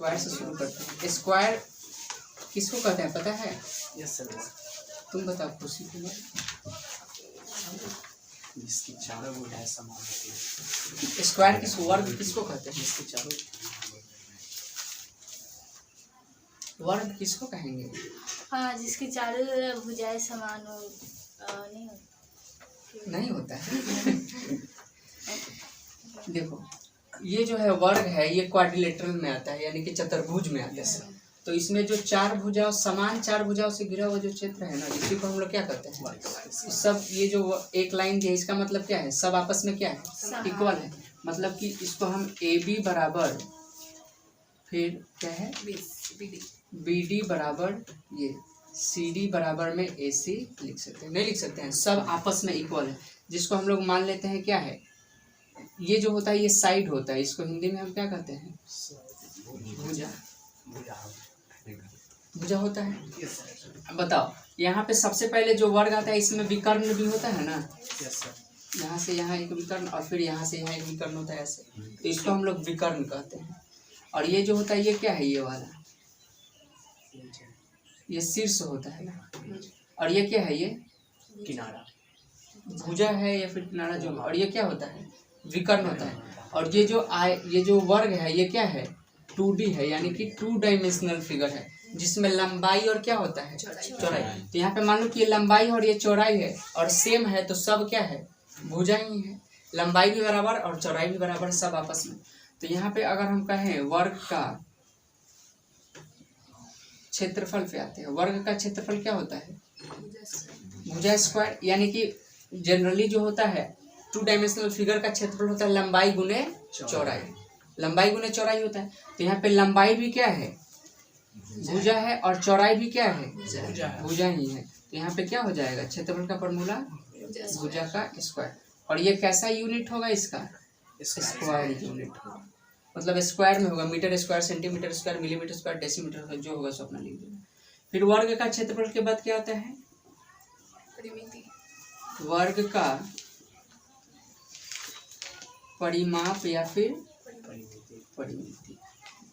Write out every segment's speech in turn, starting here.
Square से शुरू करते हैं। स्क्वायर किसको कहते हैं पता है? Yes sir. तुम बताओ खुशी के लिए। जिसकी चारों भुजाएं समान होती है। स्क्वायर किस वर्ग किसको कहते हैं? जिसकी चारों वर्ग किसको कहेंगे? हाँ, जिसकी चारों भुजाएं समान हो। नहीं होता है। देखो ये जो है वर्ग है, ये क्वाड्रिलेटरल में आता है, यानी कि चतुर्भुज में आता है। तो इसमें जो चार भुजाओं, समान चार भुजाओं से घिरा हुआ जो क्षेत्र है ना, इसी को हम लोग क्या कहते हैं? सब ये जो एक लाइन दी है, इसका मतलब क्या है? सब आपस में क्या है? इक्वल है। मतलब कि इसको हम ए बी बराबर, फिर क्या है, बी डी बराबर ये सी डी बराबर में ए सी लिख सकते हैं। नहीं लिख सकते हैं, सब आपस में इक्वल है, जिसको हम लोग मान लेते हैं क्या है? ये जो होता है ये साइड होता है, इसको हिंदी में हम क्या कहते हैं? भुजा। भुजा होता है। अब बताओ, यहाँ पे सबसे पहले जो वर्ग आता है इसमें विकर्ण भी होता है ना? यहाँ से यहाँ एक विकर्ण और फिर यहाँ से यहाँ एक विकर्ण होता है ऐसे, तो इसको हम लोग विकर्ण कहते हैं। और ये जो होता है ये क्या है? ये वाला ये शीर्ष होता है ना, और ये क्या है? ये किनारा भुजा है या फिर किनारा जो, और ये क्या होता है? विकर्ण होता है। और ये जो वर्ग है ये क्या है? 2D है, यानी कि 2 डायमेंशनल फिगर है, जिसमें लंबाई और क्या होता है? चौड़ाई। तो यहाँ पे मान लो कि ये लंबाई और ये चौड़ाई है और सेम है, तो सब क्या है? भुजा ही है। लंबाई भी बराबर और चौड़ाई भी बराबर, सब आपस में। तो यहाँ पे अगर हम कहें वर्ग का क्षेत्रफल पे आते हैं, वर्ग का क्षेत्रफल क्या होता है? भुजा स्क्वायर। यानी कि जनरली जो होता है 2 डायमेंशनल फिगर का क्षेत्रफल होता है लंबाई गुने चौड़ाई। लंबाई गुने चौड़ाई होता है। तो यहाँ पे लंबाई भी क्या है? भुजा है, और चौड़ाई भी क्या है? भुजा ही है। तो यहाँ पे क्या हो जाएगा? क्षेत्रफल का फॉर्मूला भुजा का स्क्वायर। और ये कैसा यूनिट होगा इसका? स्क्वायर यूनिट होगा। मतलब स्क्वायर में होगा, metre square, centimetre square, millimetre square, decimetre, जो होगा सो अपना लिख देना। फिर वर्ग का क्षेत्रफल के बाद क्या आता है? वर्ग का परिमाप या फिर परिमिति।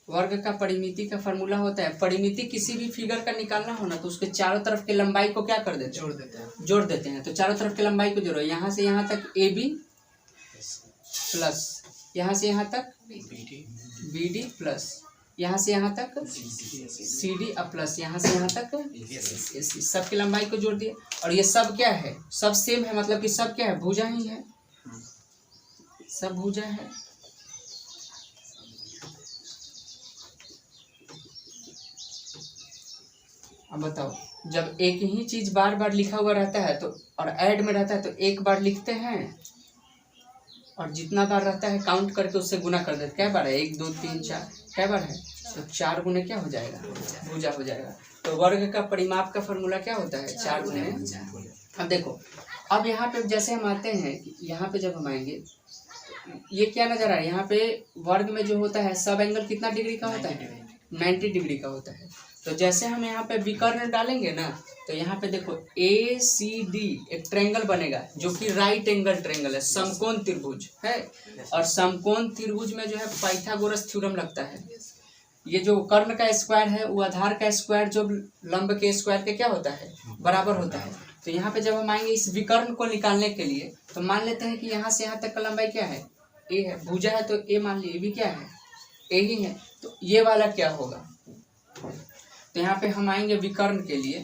वर्ग का परिमिति का फॉर्मूला होता है, परिमिति किसी भी फिगर का निकालना हो ना, तो उसके चारों तरफ के लंबाई को क्या कर देते हैं? जोड़ देते हैं। तो चारों तरफ के लंबाई को जोड़ो, यहाँ से यहाँ तक ए बी प्लस यहाँ से यहाँ तक बी डी प्लस यहाँ से यहाँ तक सी डी और प्लस यहाँ से यहाँ तक ए सी। सबकी लंबाई को जोड़ दिए। और ये सब क्या है? सब सेम है, मतलब कि सब क्या है? भुजा ही है, सब भुजा है। अब बताओ, जब एक ही चीज बार बार लिखा हुआ रहता है तो, और ऐड में रहता है, तो एक बार लिखते हैं और जितना बार रहता है काउंट करके उससे गुना कर देते। क्या बार है? 1 2 3 4, क्या बार है? तो 4 गुने क्या हो जाएगा? भुजा हो जाएगा। तो वर्ग का परिमाप का फॉर्मूला क्या होता है? 4 गुने। अब देखो, अब यहाँ पे जैसे हम आते हैं, यहाँ पे जब हम आएंगे, ये क्या नजर आ रहा है? यहाँ पे वर्ग में जो होता है सब एंगल कितना डिग्री का होता है? 90 डिग्री का होता है। तो जैसे हम यहाँ पे विकर्ण डालेंगे ना, तो यहाँ पे देखो ए सी डी एक ट्रायंगल बनेगा, जो कि राइट एंगल ट्रायंगल है, समकोण त्रिभुज है। और समकोण त्रिभुज में जो है पाइथागोरस थ्योरम लगता है। ये जो कर्ण का स्क्वायर है वो आधार का स्क्वायर जो लंब के स्क्वायर के क्या होता है? बराबर होता है। तो यहाँ पे जब हम आएंगे इस विकर्ण को निकालने के लिए, तो मान लेते हैं कि यहाँ से यहाँ तक का लंबाई क्या है? ए है। भुजा है तो ए मान लीजिए, भी क्या है? ए ही है। तो ये वाला क्या होगा? तो यहाँ पे हम आएंगे विकर्ण के लिए,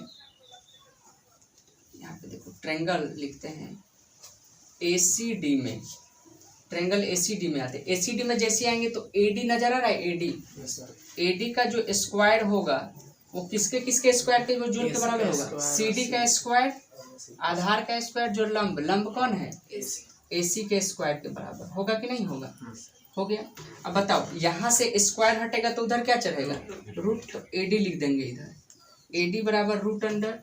यहाँ पे देखो ट्रायंगल लिखते हैं ACD में, ट्रायंगल ACD में आते हैं। ACD में जैसे आएंगे तो AD नजर आ रहा है? AD का जो स्क्वायर होगा वो किसके किसके स्क्वायर के जोड़ के बराबर होगा? CD का स्क्वायर, आधार का स्क्वायर, जो लंब कौन है? AC के स्क्वायर के बराबर होगा कि नहीं होगा? हो गया। अब बताओ, यहाँ से स्क्वायर हटेगा तो उधर क्या चढ़ेगा? रूट। तो AD लिख देंगे इधर, AD बराबर रूट अंडर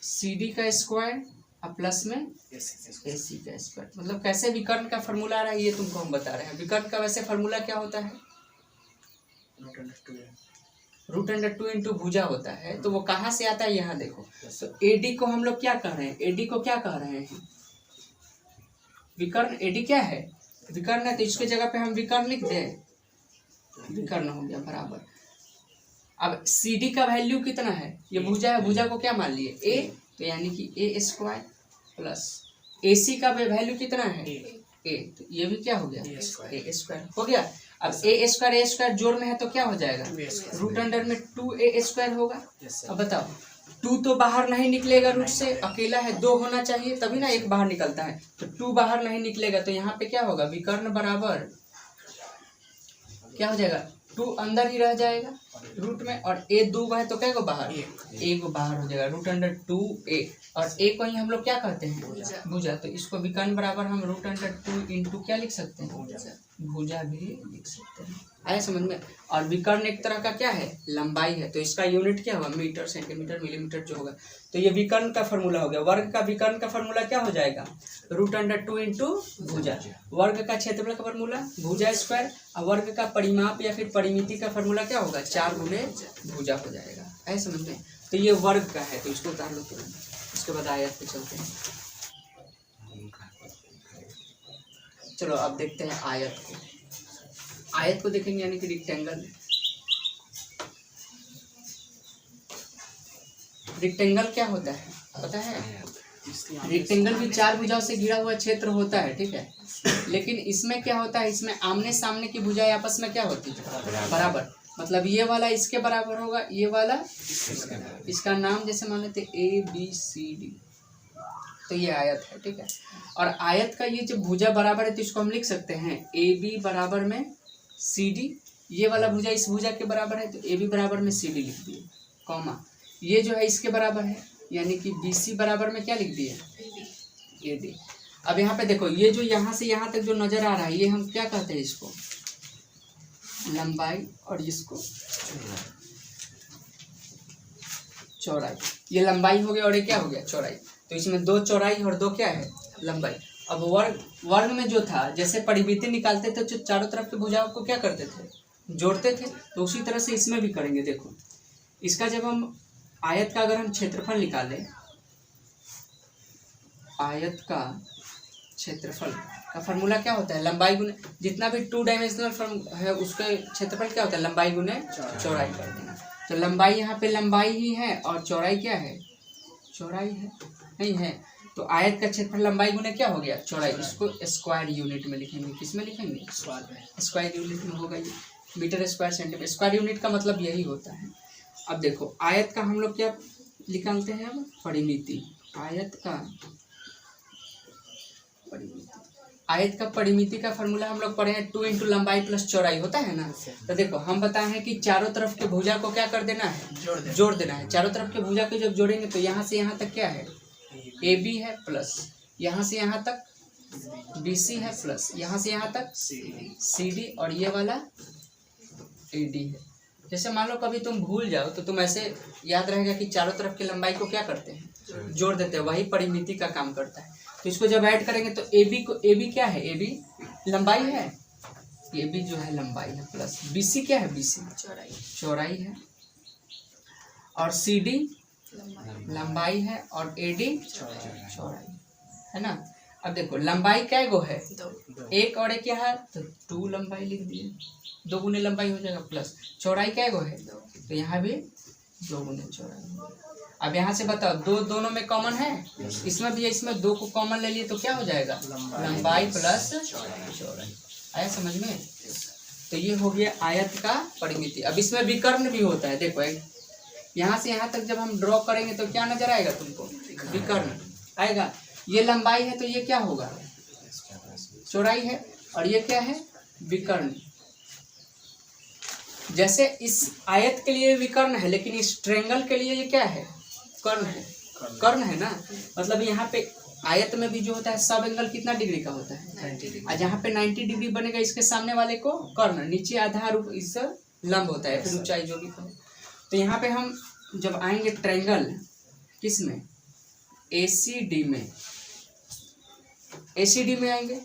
CD का स्क्वायर और प्लस में AC का स्क्वायर। मतलब कैसे विकर्ण का फॉर्मूला आ रहा है ये तुमको हम बता रहे हैं। विकर्ण का वैसे फॉर्मूला क्या होता है? रूट अंडर 2 इंटू भुजा होता है। तो वो कहाँ से आता है? यहाँ देखो। तो AD को हम लोग क्या कह रहे हैं? AD को क्या कह रहे हैं? विकर्ण। AD क्या है? विकर्ण है, तो इसके जगह पे हम विकर्ण लिख दें। विकर्ण हो गया बराबर। अब सी डी का वैल्यू कितना है, ये भुजा है, भुजा को क्या मान लिए ए, तो यानी कि ए स्क्वायर प्लस ए सी का वैल्यू कितना है ए, तो ये भी क्या हो गया ए स्क्वायर हो गया। अब ए स्क्वायर जोड़ में है तो क्या हो जाएगा, रूट अंडर में 2a स्क्वायर होगा। अब बताओ 2 तो बाहर नहीं निकलेगा रूट से, अकेला है, 2 होना चाहिए तभी ना एक बाहर निकलता है, तो 2 बाहर नहीं निकलेगा तो यहाँ पे क्या होगा, विकर्ण बराबर क्या हो जाएगा, 2 अंदर ही रह जाएगा रूट में, और ए 2 है तो क्या को बाहर, ए को बाहर हो जाएगा, रूट अंडर 2a, और ए को ही हम लोग क्या कहते हैं भुजा, तो इसको विकर्ण बराबर हम रूट अंडर 2 इंटू क्या लिख सकते हैं, भुजा भी लिख सकते हैं। आया समझ में। और विकर्ण एक तरह का क्या है, लंबाई है, तो इसका यूनिट क्या होगा, मीटर सेंटीमीटर मिलीमीटर जो होगा, तो ये विकर्ण का फॉर्मूला हो गया। वर्ग का विकर्ण का फॉर्मूला क्या हो जाएगा, रूट अंडर 2 इंटू भुजा। वर्ग का क्षेत्रफल का फॉर्मूला भुजा स्क्वायर, और वर्ग का परिमाप या फिर परिमिति का फॉर्मूला क्या होगा, 4 गुने भुजा हो जाएगा। आया समझ में। तो ये वर्ग का है, तो इसको उतार लो तुरंत, उसके बाद आयत पे चलते हैं। चलो अब देखते हैं आयत को। आयत को देखेंगे यानी कि रेक्टेंगल। रेक्टेंगल क्या होता है पता है, रेक्टेंगल भी 4 भुजाओं से घिरा हुआ क्षेत्र होता है, ठीक है, लेकिन इसमें क्या होता है, इसमें आमने सामने की भुजाएं आपस में क्या होती है, बराबर। मतलब ये वाला इसके बराबर होगा, ये वाला इसका नाम जैसे मान लेते ABCD, तो ये आयत है, ठीक है। और आयत का ये जब भुजा बराबर है तो इसको हम लिख सकते हैं AB बराबर में CD, ये वाला भुजा इस भुजा के बराबर है तो AB बराबर में CD लिख दिए, कॉमा ये जो है इसके बराबर है यानी कि BC बराबर में क्या लिख दिए AD। अब यहाँ पे देखो ये जो यहाँ से यहाँ तक जो नजर आ रहा है ये हम क्या कहते हैं, इसको लंबाई और इसको चौड़ाई। ये लंबाई हो गया और ये क्या हो गया चौड़ाई, तो इसमें 2 चौड़ाई और 2 क्या है लंबाई। अब वर्ग में जो था जैसे परिमिति निकालते थे तो चारों तरफ के भुजाओं को क्या करते थे, जोड़ते थे, तो उसी तरह से इसमें भी करेंगे। देखो इसका जब हम आयत का अगर हम क्षेत्रफल निकालें, आयत का क्षेत्रफल का फॉर्मूला क्या होता है, लंबाई गुने जितना भी 2 डायमेंशनल फॉर्म है उसके क्षेत्रफल क्या होता है, लंबाई गुने चौड़ाई कर देना। तो लंबाई यहाँ पे लंबाई ही है और चौड़ाई क्या है, चौड़ाई है नहीं है, तो आयत का क्षेत्रफल लंबाई गुने क्या हो गया चौड़ाई। इसको स्क्वायर यूनिट में लिखेंगे, किस में लिखेंगे, स्क्वायर यूनिट में होगा, ये metre square centimetre. Square unit का मतलब यही होता है। अब देखो आयत का हम लोग क्या निकालते हैं, अब परिमिति। आयत का परिमिति, आयत का परिमिति का फॉर्मूला हम लोग पढ़े हैं 2 इंटू लंबाई प्लस चौड़ाई होता है ना। तो देखो हम बताए हैं कि चारों तरफ के भुजा को क्या कर देना है, जोड़ देना है। चारों तरफ के भुजा को जब जोड़ेंगे तो यहाँ से यहाँ तक क्या है AB है, प्लस यहाँ से यहाँ तक BC है, प्लस यहाँ से यहाँ तक CD, और ये वाला AD है। जैसे मान लो कभी तुम भूल जाओ तो तुम ऐसे याद रहेगा कि चारों तरफ की लंबाई को क्या करते हैं, जोड़ देते हैं, वही परिमिति का काम करता है। तो इसको जब ऐड करेंगे तो AB क्या है, AB लंबाई है, AB जो है लंबाई है, प्लस BC क्या है, BC चौड़ाई है, और CD लंबाई है, और AD चौड़ाई है ना। अब देखो लंबाई क्या गो है, 1 और 1 क्या है, तो 2 लंबाई लिख दिए, 2 गुने लंबाई हो जाएगा, प्लस चौड़ाई क्या गो है, तो यहाँ भी 2 गुने चौड़ाई। अब यहाँ से बताओ 2 दोनों में कॉमन है, इसमें भी है, इसमें 2 को कॉमन ले लिए तो क्या हो जाएगा लंबाई प्लस चौड़ाई। आया समझ में। तो ये हो गया आयत का परिमिति। अब इसमें विकर्ण भी होता है, देखो यहाँ से यहाँ तक जब हम ड्रॉ करेंगे तो क्या नजर आएगा तुमको, विकर्ण आएगा। ये लंबाई है तो ये क्या होगा चौड़ाई है, और ये क्या है विकर्ण। जैसे इस आयत के लिए विकर्ण है लेकिन इस ट्रायंगल के लिए ये क्या है, कर्ण है, कर्ण है ना। मतलब यहाँ पे आयत में भी जो होता है सब एंगल कितना डिग्री का होता है, और जहाँ पे 90 डिग्री बनेगा इसके सामने वाले को कर्ण, नीचे आधार इस लंब होता है, फिर ऊंचाई जो भी कहो। तो यहाँ पे हम जब आएंगे ट्रायंगल किस में, ACD में, ACD में आएंगे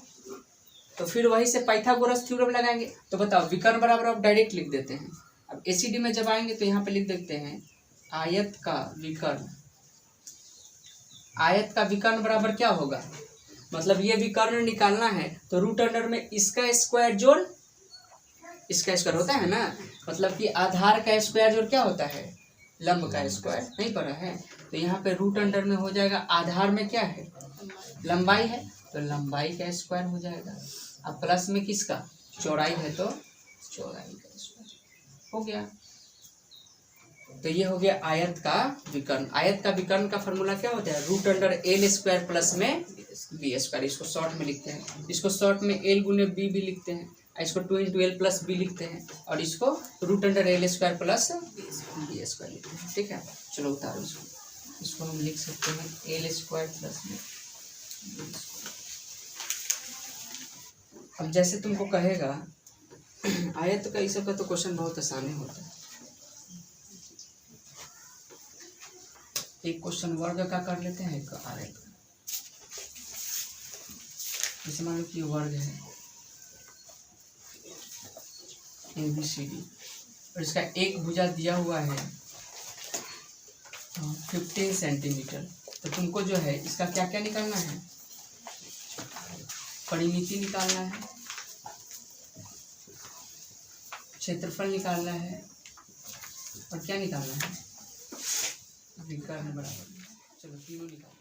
तो फिर वहीं से पाइथागोरस थ्योरम लगाएंगे। तो बताओ विकर्ण बराबर आप डायरेक्ट लिख देते हैं। अब ACD में जब आएंगे तो यहाँ पे लिख देते हैं आयत का विकर्ण। आयत का विकर्ण बराबर क्या होगा, मतलब ये विकर्ण निकालना है तो रूट अंडर में इसका स्क्वायर जोड़ इसका स्क्वायर होता है ना, मतलब कि आधार का स्क्वायर जो क्या होता है, लंब का स्क्वायर, नहीं पढ़ा है। तो यहाँ पे रूट अंडर में हो जाएगा, आधार में क्या है, लंबाई है, तो लंबाई का स्क्वायर हो जाएगा। अब प्लस में किसका, चौड़ाई है तो चौड़ाई का स्क्वायर हो गया। तो ये हो गया आयत का विकर्ण। आयत का विकर्ण का फॉर्मूला क्या होता है, root under L square plus में बी स्क्वायर। इसको शॉर्ट में लिखते हैं, इसको शॉर्ट में एल गुने बी भी लिखते हैं, इसको 2 इंटू एल प्लस बी लिखते हैं, और इसको root under L square plus B square लिखते हैं। ठीक है, चलो उतारो इसको हम लिख सकते हैं एल स्क्वायर प्लस में बी स्क्वायर। अब जैसे तुमको कहेगा आयत का, इस सब का तो क्वेश्चन बहुत आसानी होता है। एक क्वेश्चन वर्ग का कर लेते हैं, एक आयत का। जैसे मान लो कि वर्ग है ABCD, और इसका एक भुजा दिया हुआ है 15 सेंटीमीटर। तो तुमको जो है इसका क्या क्या निकालना है, परिमिति निकालना है, क्षेत्रफल निकालना है, और क्या निकालना है, विकर्ण बराबर। चलो तीनों निकाल।